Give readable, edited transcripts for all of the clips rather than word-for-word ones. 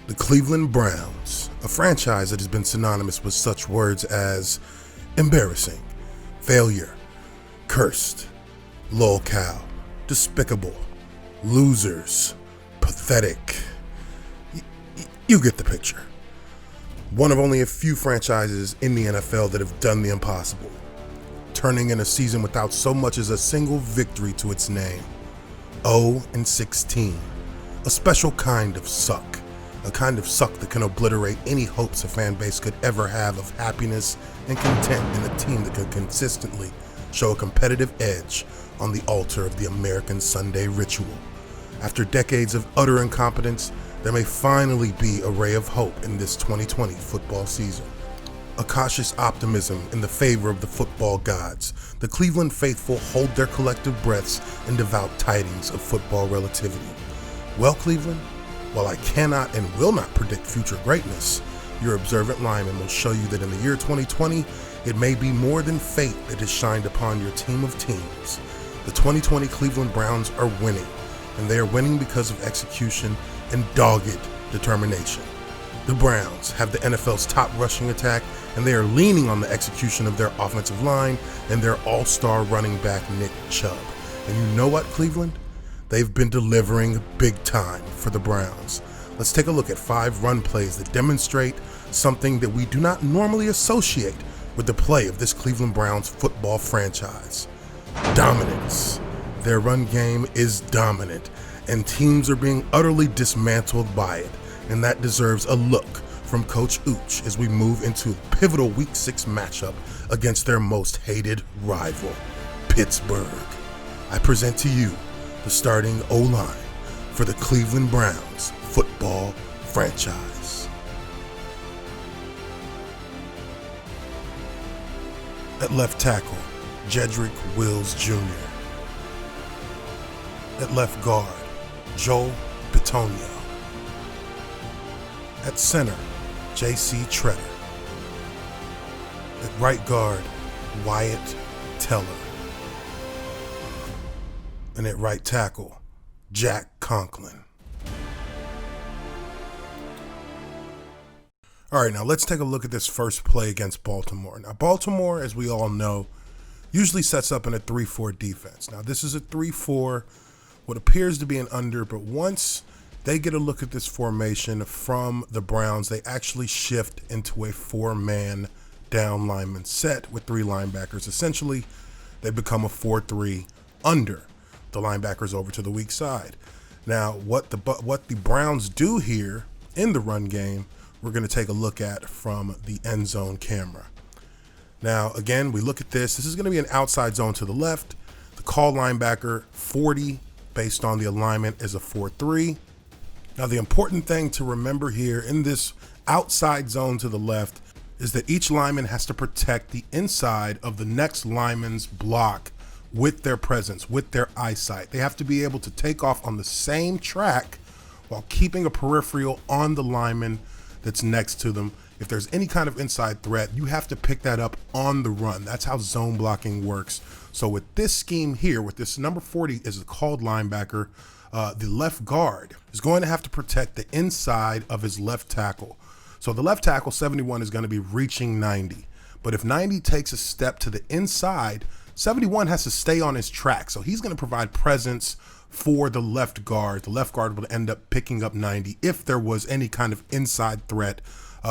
The Cleveland Browns, a franchise that has been synonymous with such words as embarrassing, failure, cursed, lolcow, despicable, losers, pathetic. You get the picture. One of only a few franchises in the NFL that have done the impossible, turning in a season without so much as a single victory to its name. 0-16, a special kind of suck. A kind of suck that can obliterate any hopes a fan base could ever have of happiness and content in a team that can consistently show a competitive edge on the altar of the American Sunday ritual. After decades of utter incompetence, there may finally be a ray of hope in this 2020 football season. A cautious optimism in the favor of the football gods. The Cleveland faithful hold their collective breaths in devout tidings of football relativity. Well, Cleveland, while I cannot and will not predict future greatness, your observant lineman will show you that in the year 2020, it may be more than fate that has shined upon your team of teams. The 2020 Cleveland Browns are winning, and they are winning because of execution and dogged determination. The Browns have the NFL's top rushing attack, and they are leaning on the execution of their offensive line and their all-star running back Nick Chubb. And you know what, Cleveland? They've been delivering big time for the Browns. Let's take a look at 5 run plays that demonstrate something that we do not normally associate with the play of this Cleveland Browns football franchise. Dominance. Their run game is dominant, and teams are being utterly dismantled by it, and that deserves a look from Coach Uche as we move into a pivotal Week 6 matchup against their most hated rival, Pittsburgh. I present to you the starting O-line for the Cleveland Browns football franchise. At left tackle, Jedrick Wills Jr. At left guard, Joel Bitonio. At center, J.C. Tretter. At right guard, Wyatt Teller. And at right tackle, Jack Conklin. All right, now let's take a look at this first play against Baltimore. Now, Baltimore, as we all know, usually sets up in a 3-4 defense. Now, this is a 3-4, what appears to be an under, but once they get a look at this formation from the Browns, they actually shift into a 4-man down lineman set with 3 linebackers. Essentially, they become a 4-3 under the linebackers over to the weak side. Now, what the Browns do here in the run game, we're going to take a look at from the end zone camera. Now, again, we look at this. This is going to be an outside zone to the left. The call linebacker 40 based on the alignment is a 4-3. Now, the important thing to remember here in this outside zone to the left is that each lineman has to protect the inside of the next lineman's block with their presence, with their eyesight. They have to be able to take off on the same track while keeping a peripheral on the lineman that's next to them. If there's any kind of inside threat, you have to pick that up on the run. That's how zone blocking works. So with this scheme here, with this number 40 as a called linebacker, the left guard is going to have to protect the inside of his left tackle. So the left tackle, 71, is going to be reaching 90. But if 90 takes a step to the inside, 71 has to stay on his track. So he's going to provide presence for the left guard. The left guard will end up picking up 90 if there was any kind of inside threat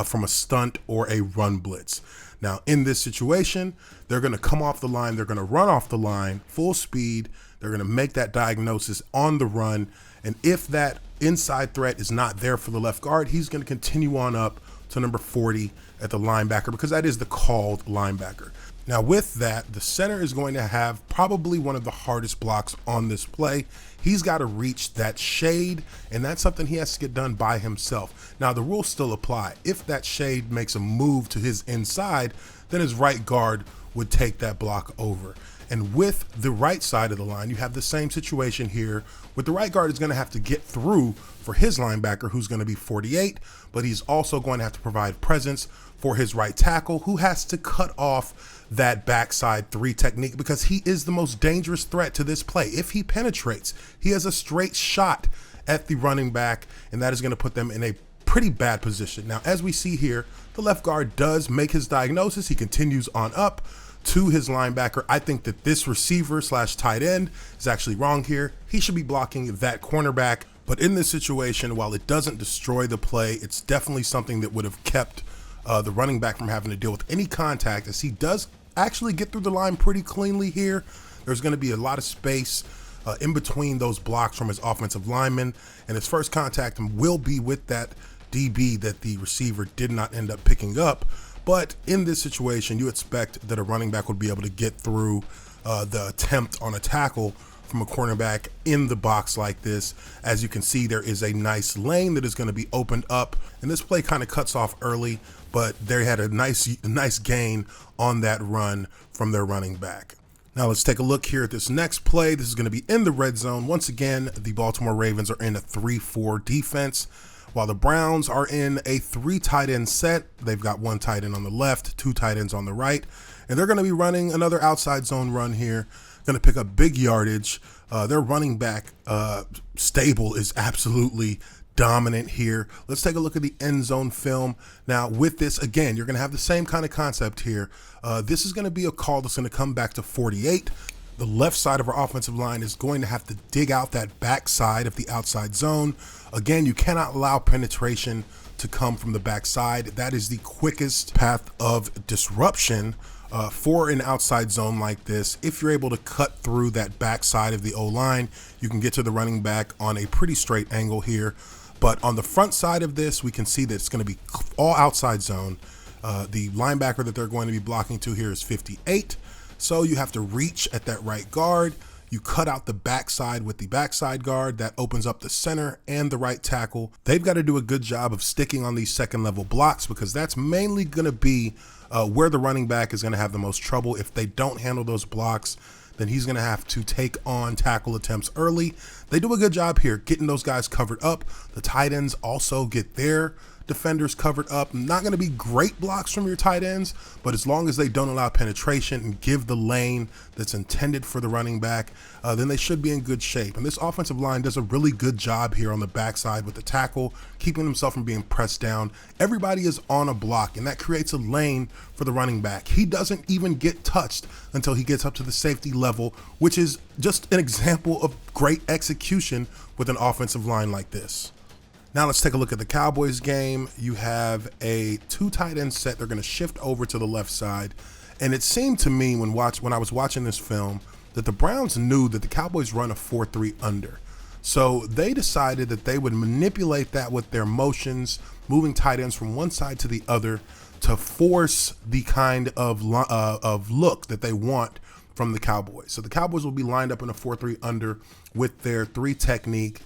from a stunt or a run blitz. Now, in this situation, they're going to come off the line. They're going to run off the line full speed. They're going to make that diagnosis on the run. And if that inside threat is not there for the left guard, he's going to continue on up to number 40 at the linebacker, because that is the called linebacker. Now, with that, the center is going to have probably one of the hardest blocks on this play. He's got to reach that shade, and that's something he has to get done by himself. Now, the rules still apply. If that shade makes a move to his inside, then his right guard would take that block over. And with the right side of the line, you have the same situation here with the right guard is going to have to get through for his linebacker, who's going to be 48, but he's also going to have to provide presence for his right tackle, who has to cut off that backside 3 technique because he is the most dangerous threat to this play. If he penetrates, he has a straight shot at the running back, and that is going to put them in a pretty bad position. Now, as we see here, the left guard does make his diagnosis. He continues on up to his linebacker. I think that this receiver slash tight end is actually wrong here. He should be blocking that cornerback. But in this situation, while it doesn't destroy the play, it's definitely something that would have kept the running back from having to deal with any contact, as he does actually get through the line pretty cleanly here. There's going to be a lot of space in between those blocks from his offensive lineman, and his first contact will be with that DB that the receiver did not end up picking up. But in this situation, you expect that a running back would be able to get through the attempt on a tackle from a cornerback in the box like this. As you can see, there is a nice lane that is going to be opened up, and this play kind of cuts off early, but they had a nice gain on that run from their running back. Now let's take a look here at this next play. This is going to be in the red zone. Once again, the Baltimore Ravens are in a 3-4 defense, while the Browns are in a 3 tight end set. They've got 1 tight end on the left, 2 tight ends on the right, and they're going to be running another outside zone run here. Going to pick up big yardage. Their running back stable is absolutely dominant here. Let's take a look at the end zone film. Now with this, again, you're going to have the same kind of concept here. This is going to be a call that's going to come back to 48. The left side of our offensive line is going to have to dig out that backside of the outside zone. Again, you cannot allow penetration to come from the backside. That is the quickest path of disruption for an outside zone like this. If you're able to cut through that backside of the O-line, you can get to the running back on a pretty straight angle here. But on the front side of this, we can see that it's going to be all outside zone. The linebacker that they're going to be blocking to here is 58. So you have to reach at that right guard. You cut out the backside with the backside guard. That opens up the center and the right tackle. They've got to do a good job of sticking on these second level blocks, because that's mainly going to be where the running back is going to have the most trouble. If they don't handle those blocks, then he's going to have to take on tackle attempts early. They do a good job here getting those guys covered up. The tight ends also get their defenders covered up. Not going to be great blocks from your tight ends, but as long as they don't allow penetration and give the lane that's intended for the running back, then they should be in good shape. And this offensive line does a really good job here on the backside with the tackle, keeping himself from being pressed down. Everybody is on a block, and that creates a lane for the running back. He doesn't even get touched until he gets up to the safety level, which is just an example of great execution with an offensive line like this. Now let's take a look at the Cowboys game. You have a 2 tight end set. They're going to shift over to the left side. And it seemed to me when I was watching this film that the Browns knew that the Cowboys run a 4-3 under. So they decided that they would manipulate that with their motions, moving tight ends from one side to the other to force the kind of look that they want from the Cowboys. So the Cowboys will be lined up in a 4-3 under with their 3 technique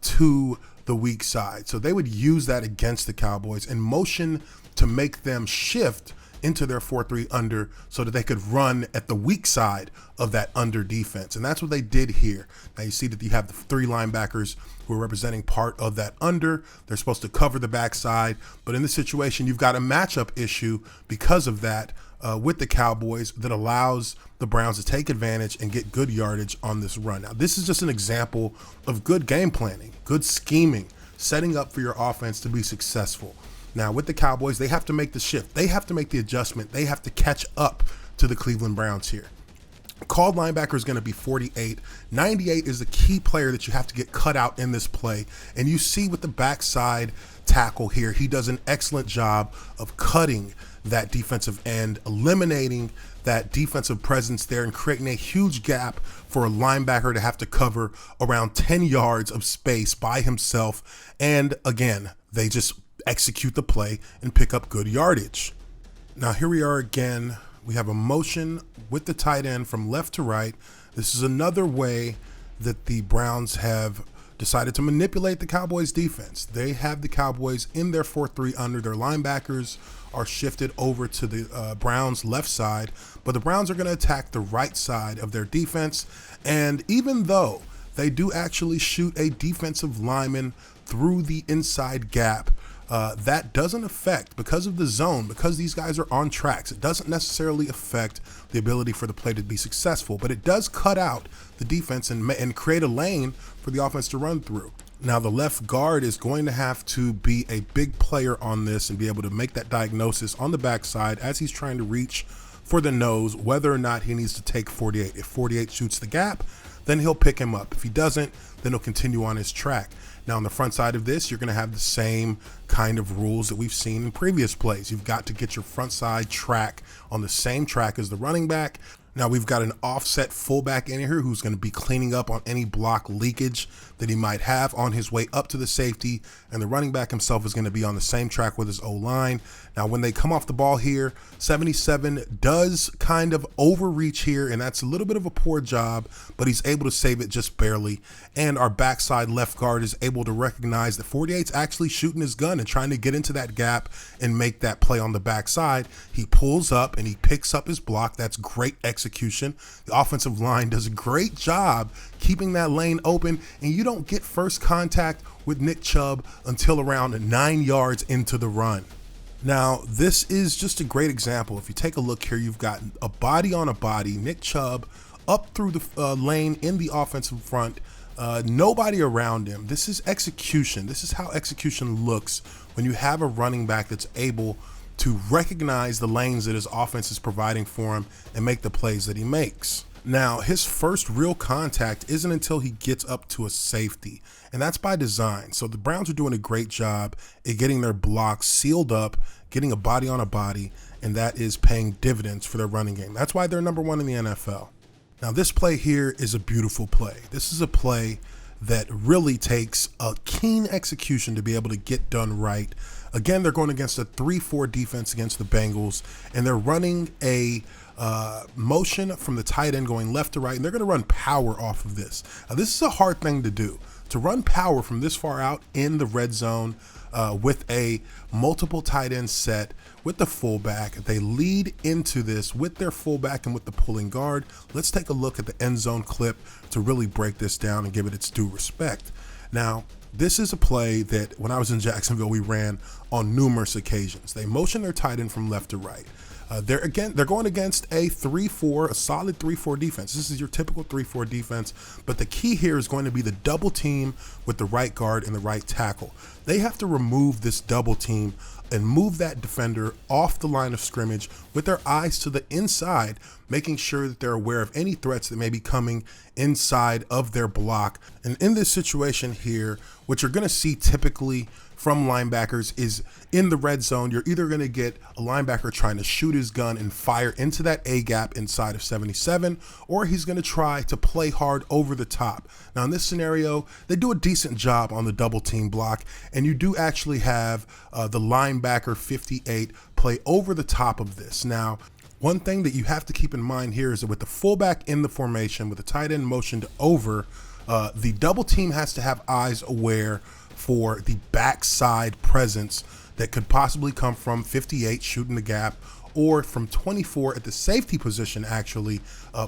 to the weak side. So they would use that against the Cowboys and motion to make them shift into their 4-3 under so that they could run at the weak side of that under defense. And that's what they did here. Now you see that you have the 3 linebackers who are representing part of that under. They're supposed to cover the backside, but in this situation, you've got a matchup issue because of that with the Cowboys that allows the Browns to take advantage and get good yardage on this run. Now, this is just an example of good game planning, good scheming, setting up for your offense to be successful. Now, with the Cowboys, they have to make the shift. They have to make the adjustment. They have to catch up to the Cleveland Browns here. Called linebacker is going to be 48. 98 is the key player that you have to get cut out in this play. And you see with the backside tackle here, he does an excellent job of cutting that defensive end, eliminating that defensive presence there and creating a huge gap for a linebacker to have to cover around 10 yards of space by himself. And again, they just execute the play and pick up good yardage. Now here we are again. We have a motion with the tight end from left to right. This is another way that the Browns have decided to manipulate the Cowboys defense. They have the Cowboys in their 4-3 under. Their linebackers are shifted over to the Browns left side, but the Browns are going to attack the right side of their defense. And even though they do actually shoot a defensive lineman through the inside gap, that doesn't affect, because of the zone, because these guys are on tracks, it doesn't necessarily affect the ability for the play to be successful, but it does cut out the defense and create a lane for the offense to run through. Now, the left guard is going to have to be a big player on this and be able to make that diagnosis on the backside as he's trying to reach for the nose, whether or not he needs to take 48. If 48 shoots the gap, then he'll pick him up. If he doesn't, then he'll continue on his track. Now, on the front side of this, you're going to have the same kind of rules that we've seen in previous plays. You've got to get your front side track on the same track as the running back. Now, we've got an offset fullback in here who's going to be cleaning up on any block leakage that he might have on his way up to the safety, and the running back himself is going to be on the same track with his O-line. Now, when they come off the ball here, 77 does kind of overreach here, and that's a little bit of a poor job, but he's able to save it just barely. And our backside left guard is able to recognize that 48's actually shooting his gun and trying to get into that gap and make that play on the backside. He pulls up and he picks up his block. That's great execution. The offensive line does a great job keeping that lane open, and you don't get first contact with Nick Chubb until around 9 yards into the run. Now, this is just a great example. If you take a look here, you've got a body on a body, Nick Chubb up through the lane in the offensive front, nobody around him. This is execution. This is how execution looks when you have a running back that's able to recognize the lanes that his offense is providing for him and make the plays that he makes. Now, his first real contact isn't until he gets up to a safety, and that's by design. So the Browns are doing a great job at getting their blocks sealed up, getting a body on a body, and that is paying dividends for their running game. That's why they're number one in the NFL. Now, this play here is a beautiful play. This is a play that really takes a keen execution to be able to get done right. Again, they're going against a 3-4 defense against the Bengals, and they're running a motion from the tight end going left to right, and they're going to run power off of this. Now, this is a hard thing to do, to run power from this far out in the red zone with a multiple tight end set with the fullback. They lead into this with their fullback and with the pulling guard. Let's take a look at the end zone clip to really break this down and give it its due respect. Now, this is a play that when I was in Jacksonville, we ran on numerous occasions. They motion their tight end from left to right. They're going against a 3-4, a solid 3-4 defense. This is your typical 3-4 defense, but the key here is going to be the double team with the right guard and the right tackle. They have to remove this double team and move that defender off the line of scrimmage with their eyes to the inside, making sure that they're aware of any threats that may be coming inside of their block. And in this situation here, what you're going to see typically from linebackers is in the red zone, you're either going to get a linebacker trying to shoot his gun and fire into that A gap inside of 77, or he's going to try to play hard over the top. Now, in this scenario, they do a decent job on the double team block, and you do actually have the linebacker 58 play over the top of this. Now, one thing that you have to keep in mind here is that with the fullback in the formation, with the tight end motioned over, the double team has to have eyes aware for the backside presence that could possibly come from 58 shooting the gap, or from 24 at the safety position actually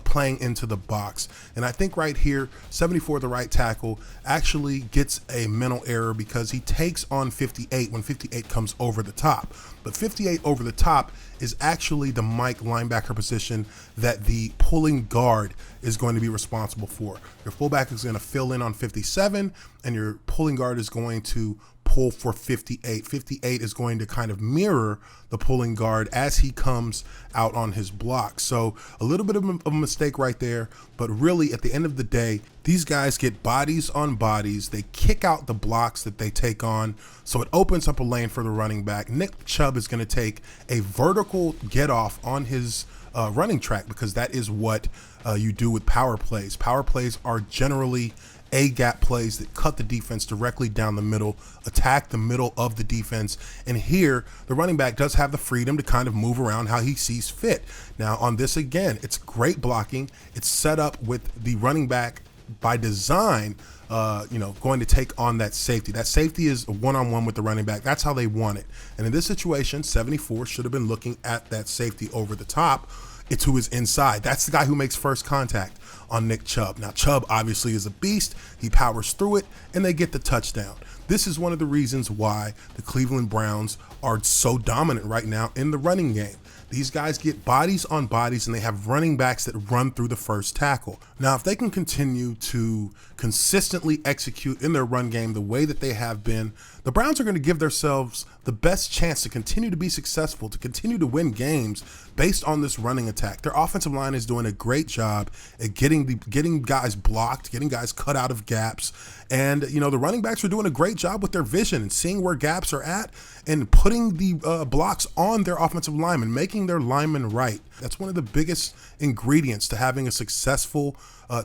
playing into the box. And I think right here, 74, the right tackle, actually gets a mental error because he takes on 58 when 58 comes over the top. But 58 over the top is actually the Mike linebacker position that the pulling guard is going to be responsible for. Your fullback is going to fill in on 57, and your pulling guard is going to pull for 58. 58 is going to kind of mirror the pulling guard as he comes out on his block. So a little bit of a mistake right there, but really at the end of the day, these guys get bodies on bodies. They kick out the blocks that they take on, so it opens up a lane for the running back. Nick Chubb is going to take a vertical get off on his running track, because that is what you do with power plays. Power plays are generally A-gap plays that cut the defense directly down the middle, attack the middle of the defense. And here, the running back does have the freedom to kind of move around how he sees fit. Now, on this, again, it's great blocking. It's set up with the running back by design, going to take on that safety. That safety is a one-on-one with the running back. That's how they want it. And in this situation, 74 should have been looking at that safety over the top. It's who is inside. That's the guy who makes first contact on Nick Chubb. Now, Chubb obviously is a beast. He powers through it, and they get the touchdown. This is one of the reasons why the Cleveland Browns are so dominant right now in the running game. These guys get bodies on bodies, and they have running backs that run through the first tackle. Now, if they can continue to consistently execute in their run game the way that they have been, the Browns are going to give themselves the best chance to continue to be successful, to continue to win games based on this running attack. Their offensive line is doing a great job at getting guys blocked, getting guys cut out of gaps. And, the running backs are doing a great job with their vision and seeing where gaps are at and putting the blocks on their offensive linemen, making their linemen right. That's one of the biggest ingredients to having a successful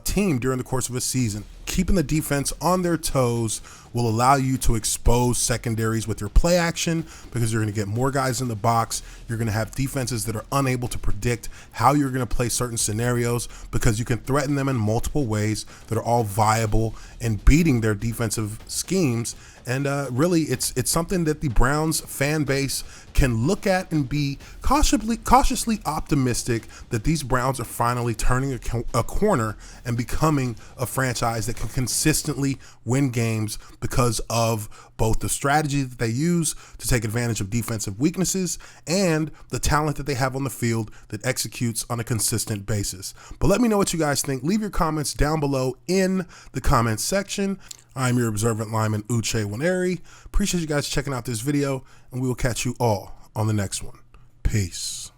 team during the course of a season. Keeping the defense on their toes will allow you to expose secondaries with your play action, because you're going to get more guys in the box. You're going to have defenses that are unable to predict how you're going to play certain scenarios, because you can threaten them in multiple ways that are all viable and beating their defensive schemes. And really, it's something that the Browns fan base can look at and be cautiously optimistic that these Browns are finally turning a corner and becoming a franchise that can consistently win games because of both the strategy that they use to take advantage of defensive weaknesses and the talent that they have on the field that executes on a consistent basis. But let me know what you guys think. Leave your comments down below in the comments section. I'm your observant lineman, Uche Nwaneri. Appreciate you guys checking out this video, and we will catch you all on the next one. Peace.